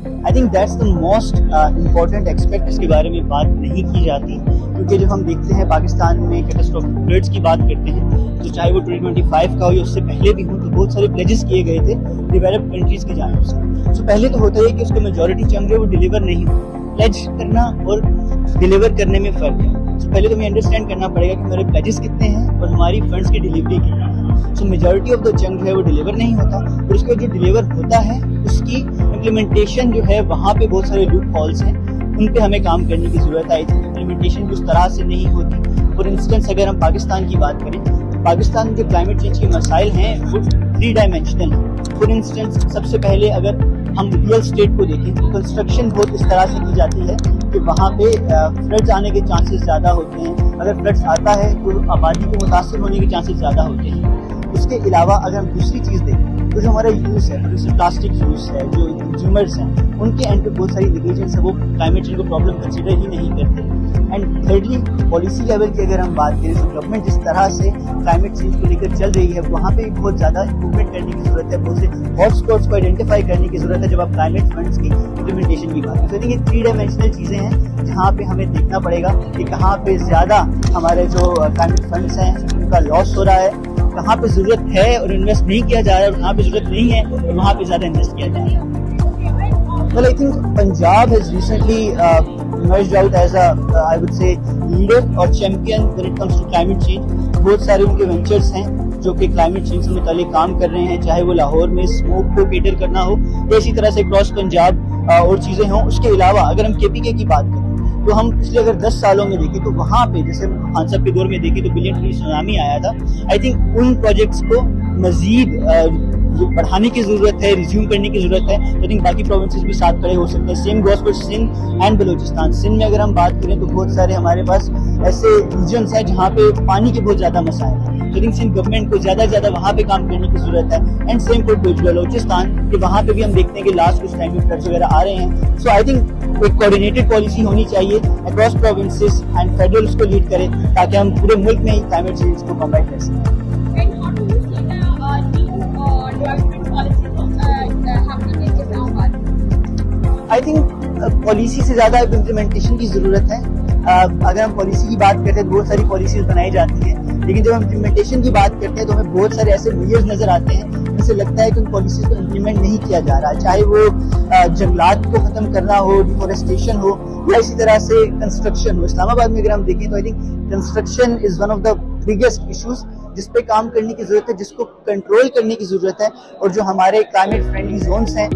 I think that's the most important expect, जिसके बारे में बात नहीं की जाती, क्योंकि जब हम देखते हैं पाकिस्तान में कैटास्ट्रोफिक फ्लड्स की बात करते हैं, तो चाहे वो 2025 का हो या उससे पहले भी हो, तो बहुत सारे प्लेजेस किए गए थे डेवलप्ड कंट्रीज की जानिब से। तो पहले तो होता है कि उसका मेजॉरिटी चंक है वो डिलीवर नहीं हो, प्लेज करना और डिलीवर करने में फर्क है। तो पहले तो हमें अंडरस्टैंड करना पड़ेगा कि हमारे प्लेजेस कितने हैं और हमारी फंड्स की डिलीवरी कितनी है। सो मेजॉरिटी ऑफ द चंक है वो डिलीवर नहीं होता, और उसके जो डिलीवर होता है उसकी इम्प्लीमेंटेशन जो है वहाँ पे बहुत सारे लूप हॉल्स हैं, उन पे हमें काम करने की जरूरत है। इम्प्लीमेंटेशन उस तरह से नहीं होती। फॉर इंस्टेंस अगर हम पाकिस्तान की बात करें, तो पाकिस्तान में जो क्लाइमेट चेंज के मसाइल हैं वो 3 डायमेंशनल हैं। फॉर इंस्टेंस सबसे पहले अगर हम रियल स्टेट को देखें तो कंस्ट्रक्शन बहुत इस तरह से की जाती है कि वहाँ पे फ्लड्स आने के चांसेस ज़्यादा होते हैं। अगर फ्लड्स आता है तो आबादी को मुतासर होने के चांसेस ज़्यादा होते हैं। उसके अलावा अगर हम दूसरी चीज़ देखें तो जो हमारा यूज़ है, जैसे प्लास्टिक यूज़ है, जो कंज्यूमर्स हैं, उनके एंड पे बहुत सारी नेग्लिजेंस है, वो क्लाइमेट चेंज को प्रॉब्लम कंसिडर ही नहीं करते। एंड थर्डली पॉलिसी लेवल की अगर हम बात करें तो गवर्नमेंट जिस तरह से क्लाइमेट चेंज को लेकर चल रही है, वहाँ पे बहुत ज़्यादा इंप्रूवमेंट करने की जरूरत है। बहुत से हॉटस्पॉट्स को आइडेंटिफाई करने की जरूरत है जब आप क्लाइमेट फंड्स की इम्प्लीमेंटेशन की बात करें। तो आई थिंक ये 3 डायमेंशनल चीज़ें हैं जहाँ पे हमें देखना पड़ेगा कि कहाँ पे ज़्यादा हमारे जो क्लाइमेट फंड्स हैं उनका लॉस हो रहा है, कहाँ पे जरूरत है और इन्वेस्ट नहीं किया जा रहा है, और कहाँ पे जरूरत नहीं है और वहाँ पे ज्यादा इन्वेस्ट किया जा रहा है। Well, I think Punjab has recently emerged out as a, I would say, leader or champion when it comes to climate change. बहुत सारे उनके वेंचर्स हैं जो कि क्लाइमेट चेंज से मुतालिक काम कर रहे हैं, चाहे वो लाहौर में स्मोक को केटर करना हो या इसी तरह से क्रॉस पंजाब और चीजें हों। उसके अलावा अगर हम केपीके की बात करें तो हम पिछले अगर 10 सालों में देखें तो वहाँ पे जैसे खान साहब के दौर में देखें तो बिलियन ट्री सुनामी आया था। आई थिंक उन प्रोजेक्ट्स को मजीद बढ़ाने की जरूरत है, रिज्यूम करने की जरूरत है। आई थिंक बाकी प्रोविंसेस भी साथ खड़े हो सकते हैं। Same goes for Sindh and Balochistan. Sindh में अगर हम बात करें तो बहुत सारे हमारे पास ऐसे रीजन्स हैं जहाँ पे पानी के बहुत ज्यादा मसाइल हैं। आई थिंक सिंध गवर्नमेंट को ज्यादा से ज्यादा वहाँ पे काम करने की जरूरत है। एंड सेम फॉर बलूचिस्तान कि वहाँ पे भी हम देखते हैं कि लास्ट कुछ टाइम में फ्लड्स वगैरह आ रहे हैं। सो आई थिंक एक कोऑर्डिनेटेड पॉलिसी होनी चाहिए अक्रॉस प्रोविंसेस एंड फेडरल उसको लीड करे ताकि हम पूरे मुल्क में ही क्लाइमेट चेंज को कम्बाइन कर सकें। आई थिंक पॉलिसी से ज्यादा इम्प्लीमेंटेशन की जरूरत है। अगर हम पॉलिसी की बात करते हैं तो बहुत सारी पॉलिसीज बनाई जाती हैं, लेकिन जब हम इम्प्लीमेंटेशन की बात करते हैं तो हमें बहुत सारे ऐसे मेजर्स नजर आते हैं जिससे लगता है कि उन पॉलिसीज को इम्प्लीमेंट नहीं किया जा रहा, चाहे वो जंगलात को खत्म करना हो, डिफोरेस्टेशन हो या इसी तरह से कंस्ट्रक्शन हो। इस्लामाबाद में अगर हम देखें तो I think construction is one of the biggest issues जिस पे काम करने की जरूरत है, जिसको कंट्रोल करने की जरूरत है, और जो हमारे क्लाइमेट फ्रेंडली जोन्स हैं